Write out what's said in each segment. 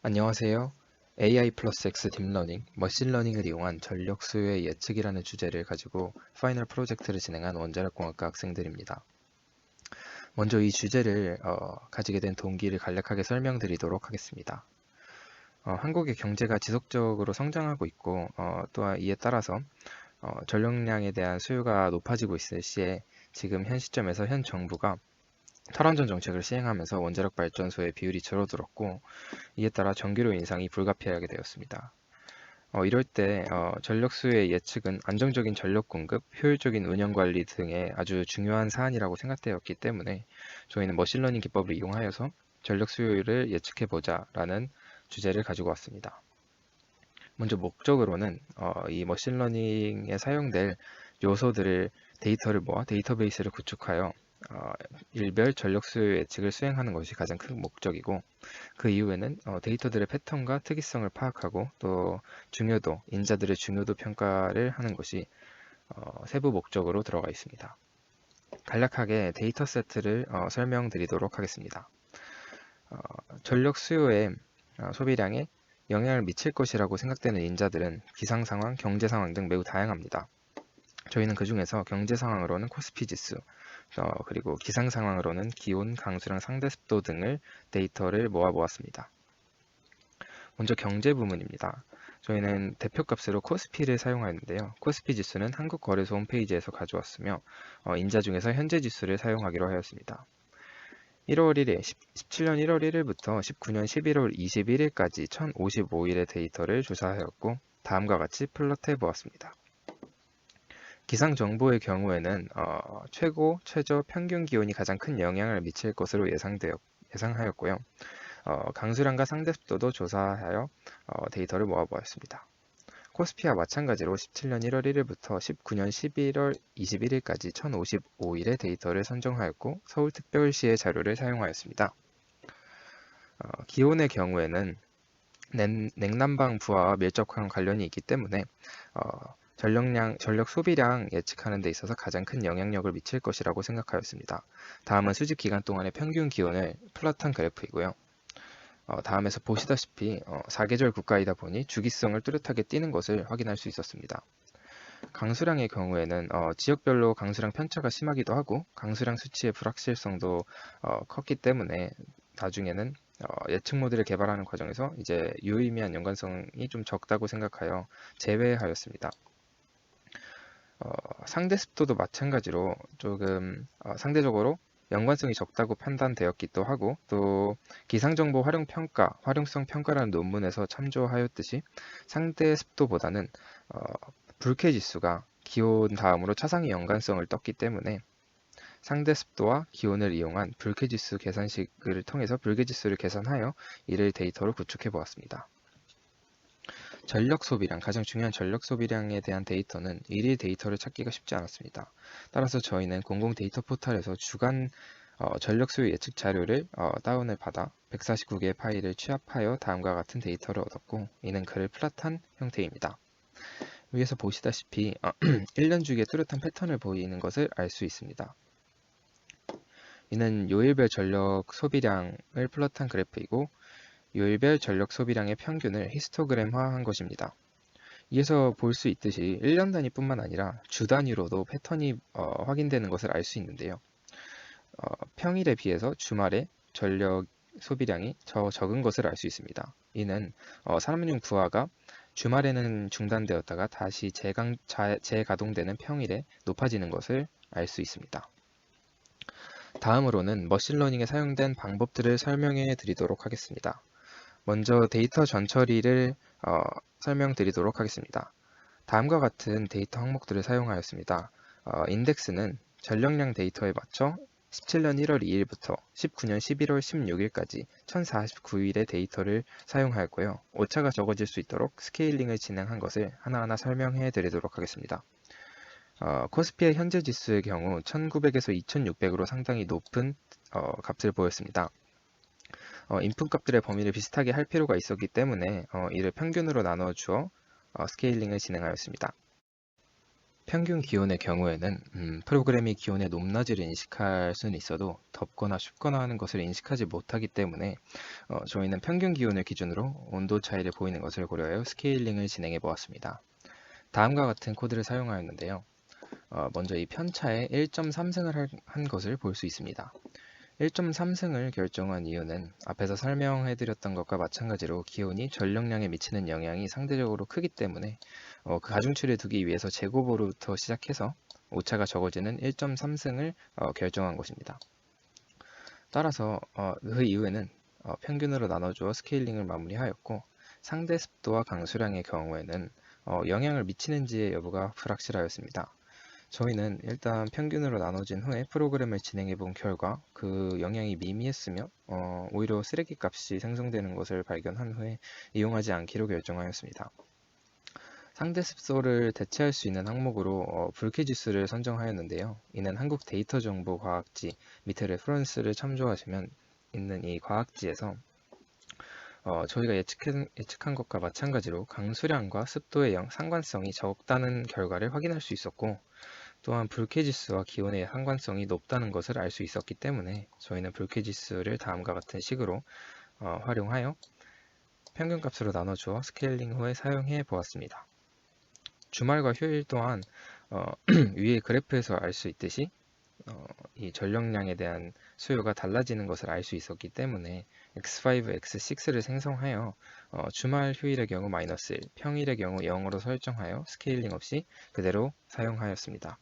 안녕하세요. AI 플러스 X 딥러닝, 머신러닝을 이용한 전력 수요의 예측이라는 주제를 가지고 파이널 프로젝트를 진행한 원자력공학과 학생들입니다. 먼저 이 주제를 가지게 된 동기를 간략하게 설명드리도록 하겠습니다. 한국의 경제가 지속적으로 성장하고 있고 또한 이에 따라서 전력량에 대한 수요가 높아지고 있을 시에 지금 현 시점에서 현 정부가 탈원전 정책을 시행하면서 원자력 발전소의 비율이 줄어들었고 이에 따라 전기료 인상이 불가피하게 되었습니다. 이럴 때 전력 수요의 예측은 안정적인 전력 공급, 효율적인 운영 관리 등의 아주 중요한 사안이라고 생각되었기 때문에 저희는 머신러닝 기법을 이용하여서 전력 수요를 예측해 보자라는 주제를 가지고 왔습니다. 먼저 목적으로는 이 머신러닝에 사용될 요소들을 데이터를 모아 데이터베이스를 구축하여 어, 일별 전력 수요 예측을 수행하는 것이 가장 큰 목적이고 그 이후에는 데이터들의 패턴과 특이성을 파악하고 또 중요도, 인자들의 중요도 평가를 하는 것이 세부 목적으로 들어가 있습니다. 간략하게 데이터 세트를 설명드리도록 하겠습니다. 어, 전력 수요의 소비량에 영향을 미칠 것이라고 생각되는 인자들은 기상 상황, 경제 상황 등 매우 다양합니다. 저희는 그 중에서 경제 상황으로는 코스피 지수, 그리고 기상 상황으로는 기온, 강수량, 상대 습도 등을 데이터를 모아 보았습니다. 먼저 경제 부문입니다. 저희는 대표값으로 코스피를 사용하였는데요. 코스피 지수는 한국거래소 홈페이지에서 가져왔으며 인자 중에서 현재 지수를 사용하기로 하였습니다. 1월 1일, 17년 1월 1일부터 19년 11월 21일까지 1055일의 데이터를 조사하였고 다음과 같이 플롯해 보았습니다. 기상 정보의 경우에는 최고, 최저, 평균 기온이 가장 큰 영향을 미칠 것으로 예상하였고요. 강수량과 상대 습도도 조사하여 데이터를 모아보았습니다. 코스피와 마찬가지로 17년 1월 1일부터 19년 11월 21일까지 1055일의 데이터를 선정하였고 서울특별시의 자료를 사용하였습니다. 기온의 경우에는 냉난방 부하와 밀접한 관련이 있기 때문에 전력 소비량 예측하는 데 있어서 가장 큰 영향력을 미칠 것이라고 생각하였습니다. 다음은 수집 기간 동안의 평균 기온을 플롯한 그래프이고요. 다음에서 보시다시피 4계절 국가이다 보니 주기성을 뚜렷하게 띠는 것을 확인할 수 있었습니다. 강수량의 경우에는 지역별로 강수량 편차가 심하기도 하고 강수량 수치의 불확실성도 컸기 때문에 나중에는 예측 모델을 개발하는 과정에서 이제 유의미한 연관성이 좀 적다고 생각하여 제외하였습니다. 상대 습도도 마찬가지로 조금 상대적으로 연관성이 적다고 판단되었기도 하고 또 기상정보 활용성 평가라는 논문에서 참조하였듯이 상대 습도보다는 불쾌 지수가 기온 다음으로 차상위 연관성을 떴기 때문에 상대 습도와 기온을 이용한 불쾌 지수 계산식을 통해서 불쾌 지수를 계산하여 이를 데이터로 구축해 보았습니다. 전력 소비량, 가장 중요한 전력 소비량에 대한 데이터는 일일 데이터를 찾기가 쉽지 않았습니다. 따라서 저희는 공공 데이터 포털에서 주간 전력 수요 예측 자료를 다운을 받아 149개의 파일을 취합하여 다음과 같은 데이터를 얻었고 이는 그를 플랫한 형태입니다. 위에서 보시다시피 1년 주기의 뚜렷한 패턴을 보이는 것을 알 수 있습니다. 이는 요일별 전력 소비량을 플롯한 그래프이고 요일별 전력 소비량의 평균을 히스토그램화한 것입니다. 이에서 볼 수 있듯이 1년 단위뿐만 아니라 주 단위로도 패턴이 확인되는 것을 알 수 있는데요. 평일에 비해서 주말에 전력 소비량이 적은 것을 알 수 있습니다. 이는 산업용 부하가 주말에는 중단되었다가 다시 재가동되는 평일에 높아지는 것을 알 수 있습니다. 다음으로는 머신러닝에 사용된 방법들을 설명해 드리도록 하겠습니다. 먼저 데이터 전처리를 설명드리도록 하겠습니다. 다음과 같은 데이터 항목들을 사용하였습니다. 인덱스는 전력량 데이터에 맞춰 17년 1월 2일부터 19년 11월 16일까지 1049일의 데이터를 사용하였고요. 오차가 적어질 수 있도록 스케일링을 진행한 것을 하나하나 설명해 드리도록 하겠습니다. 코스피의 현재 지수의 경우 1900에서 2600으로 상당히 높은 값을 보였습니다. 인풋 값들의 범위를 비슷하게 할 필요가 있었기 때문에 이를 평균으로 나눠 주어 스케일링을 진행하였습니다. 평균 기온의 경우에는 프로그램이 기온의 높낮이를 인식할 수는 있어도 덥거나 춥거나 하는 것을 인식하지 못하기 때문에 저희는 평균 기온을 기준으로 온도 차이를 보이는 것을 고려하여 스케일링을 진행해 보았습니다. 다음과 같은 코드를 사용하였는데요. 먼저 이 편차에 1.3승을 한 것을 볼 수 있습니다. 1.3승을 결정한 이유는 앞에서 설명해드렸던 것과 마찬가지로 기온이 전력량에 미치는 영향이 상대적으로 크기 때문에 그 가중치를 두기 위해서 제곱으로부터 시작해서 오차가 적어지는 1.3승을 결정한 것입니다. 따라서 그 이후에는 평균으로 나눠주어 스케일링을 마무리하였고 상대 습도와 강수량의 경우에는 영향을 미치는지의 여부가 불확실하였습니다. 저희는 일단 평균으로 나눠진 후에 프로그램을 진행해 본 결과 그 영향이 미미했으며 오히려 쓰레기 값이 생성되는 것을 발견한 후에 이용하지 않기로 결정하였습니다. 상대 습도를 대체할 수 있는 항목으로 불쾌지수를 선정하였는데요. 이는 한국 데이터정보과학지 밑에 레퍼런스를 참조하시면 있는 이 과학지에서 저희가 예측한 것과 마찬가지로 강수량과 습도의 상관성이 적다는 결과를 확인할 수 있었고 또한 불쾌지수와 기온의 상관성이 높다는 것을 알 수 있었기 때문에 저희는 불쾌지수를 다음과 같은 식으로 활용하여 평균값으로 나눠주어 스케일링 후에 사용해 보았습니다. 주말과 휴일 또한 위의 그래프에서 알 수 있듯이 이 전력량에 대한 수요가 달라지는 것을 알 수 있었기 때문에 X5, X6를 생성하여 주말 휴일의 경우 -1, 평일의 경우 0으로 설정하여 스케일링 없이 그대로 사용하였습니다.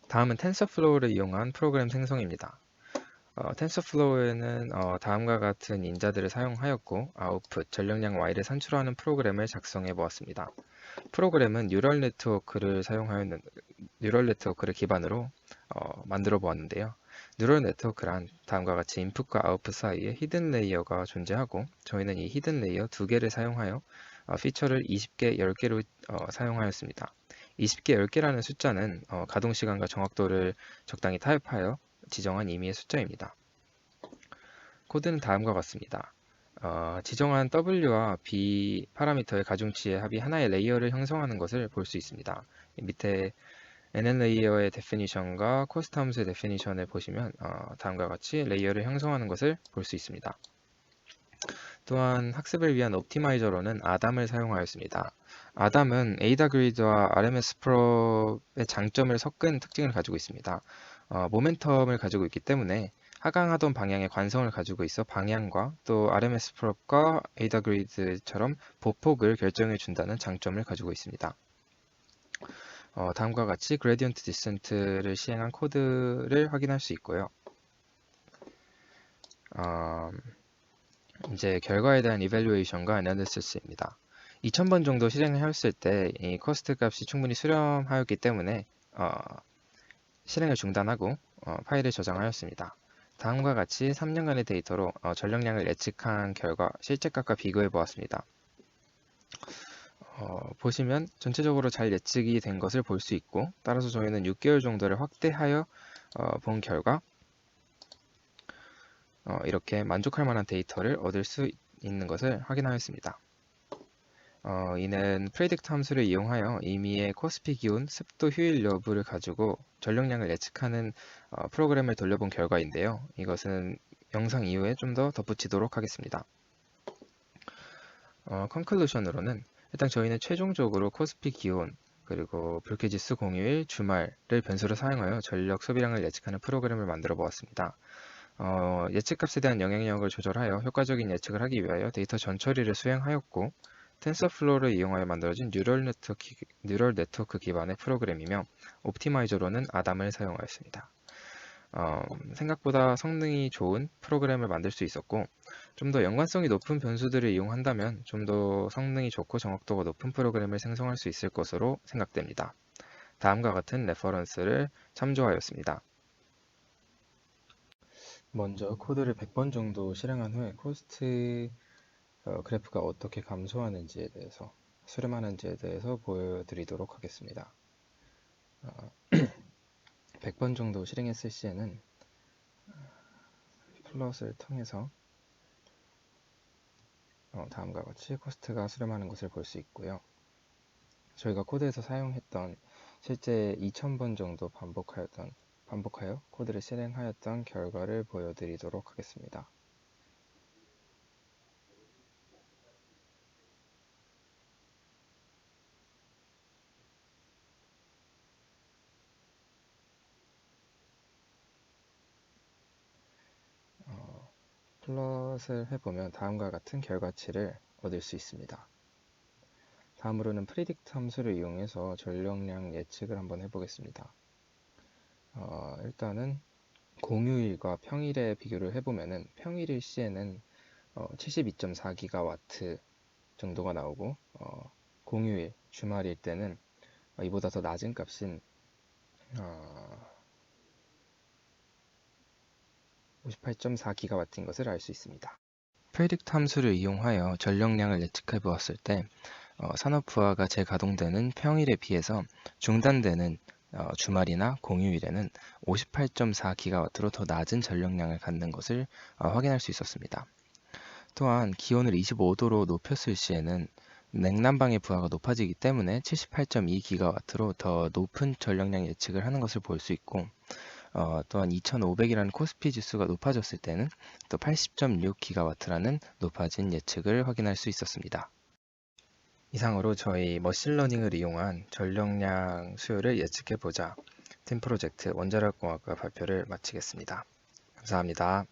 다음은 텐서플로우를 이용한 프로그램 생성입니다. 텐서플로우에는 다음과 같은 인자들을 사용하였고 아웃풋, 전력량 Y를 산출하는 프로그램을 작성해 보았습니다. 프로그램은 뉴럴 네트워크를 기반으로 만들어 보았는데요. 뉴럴 네트워크란 다음과 같이 인풋과 아웃풋 사이에 히든 레이어가 존재하고 저희는 이 히든 레이어 2개를 사용하여 피처를 20개, 10개로 사용하였습니다. 20개, 10개라는 숫자는 가동시간과 정확도를 적당히 타협하여 지정한 임의의 숫자입니다. 코드는 다음과 같습니다. 지정한 W와 B 파라미터의 가중치의 합이 하나의 레이어를 형성하는 것을 볼 수 있습니다. 밑에 NN 레이어의 데피니션과 코스트 함수의 데피니션을 보시면 다음과 같이 레이어를 형성하는 것을 볼 수 있습니다. 또한 학습을 위한 옵티마이저로는 아담을 사용하였습니다. 아담은 에이다 그리드와 RMS 프롭의 장점을 섞은 특징을 가지고 있습니다. 모멘텀을 가지고 있기 때문에 하강하던 방향의 관성을 가지고 있어 방향과 또 RMS 프롭과 에이다 그리드처럼 보폭을 결정해 준다는 장점을 가지고 있습니다. 다음과 같이 그레디언트 디센트를 시행한 코드를 확인할 수 있고요. 이제 결과에 대한 이밸루에이션과 애널리시스입니다. 2000번 정도 실행을 했을 때 이 코스트 값이 충분히 수렴하였기 때문에 실행을 중단하고 파일을 저장하였습니다. 다음과 같이 3년간의 데이터로 전력량을 예측한 결과 실제 값과 비교해 보았습니다. 보시면 전체적으로 잘 예측이 된 것을 볼 수 있고 따라서 저희는 6개월 정도를 확대하여 본 결과 이렇게 만족할 만한 데이터를 얻을 수 있는 것을 확인하였습니다. 이는 프레딕트 함수를 이용하여 임의의 코스피 기온, 습도, 휴일 여부를 가지고 전력량을 예측하는 프로그램을 돌려본 결과인데요. 이것은 영상 이후에 좀 더 덧붙이도록 하겠습니다. 컨클루션으로는 일단 저희는 최종적으로 코스피 기온, 그리고 불쾌지수 공휴일, 주말을 변수로 사용하여 전력 소비량을 예측하는 프로그램을 만들어 보았습니다. 예측값에 대한 영향력을 조절하여 효과적인 예측을 하기 위하여 데이터 전처리를 수행하였고 텐서플로우를 이용하여 만들어진 뉴럴 네트워크 기반의 프로그램이며 옵티마이저로는 아담을 사용하였습니다. 생각보다 성능이 좋은 프로그램을 만들 수 있었고 좀 더 연관성이 높은 변수들을 이용한다면 좀 더 성능이 좋고 정확도가 높은 프로그램을 생성할 수 있을 것으로 생각됩니다. 다음과 같은 레퍼런스를 참조하였습니다. 먼저 코드를 100번 정도 실행한 후에 코스트 그래프가 어떻게 감소하는지에 대해서 수렴하는지에 대해서 보여드리도록 하겠습니다. 100번 정도 실행했을 시에는 플롯을 통해서 다음과 같이 코스트가 수렴하는 것을 볼 수 있고요. 저희가 코드에서 사용했던 실제 2000번 정도 반복하여 코드를 실행하였던 결과를 보여드리도록 하겠습니다. 플롯을 해보면 다음과 같은 결과치를 얻을 수 있습니다. 다음으로는 predict 함수를 이용해서 전력량 예측을 한번 해보겠습니다. 일단은 공휴일과 평일에 비교를 해보면은 평일일 시에는 72.4GW 정도가 나오고 공휴일, 주말일 때는 이보다 더 낮은 값인 58.4GW인 것을 알 수 있습니다. predict 함수를 이용하여 전력량을 예측해 보았을 때 산업 부하가 재가동되는 평일에 비해서 중단되는 주말이나 공휴일에는 58.4GW로 더 낮은 전력량을 갖는 것을 확인할 수 있었습니다. 또한 기온을 25도로 높였을 시에는 냉난방의 부하가 높아지기 때문에 78.2GW로 더 높은 전력량 예측을 하는 것을 볼 수 있고 또한 2500이라는 코스피 지수가 높아졌을 때는 또 80.6GW라는 높아진 예측을 확인할 수 있었습니다. 이상으로 저희 머신러닝을 이용한 전력량 수요를 예측해보자 팀 프로젝트 원자력공학과 발표를 마치겠습니다. 감사합니다.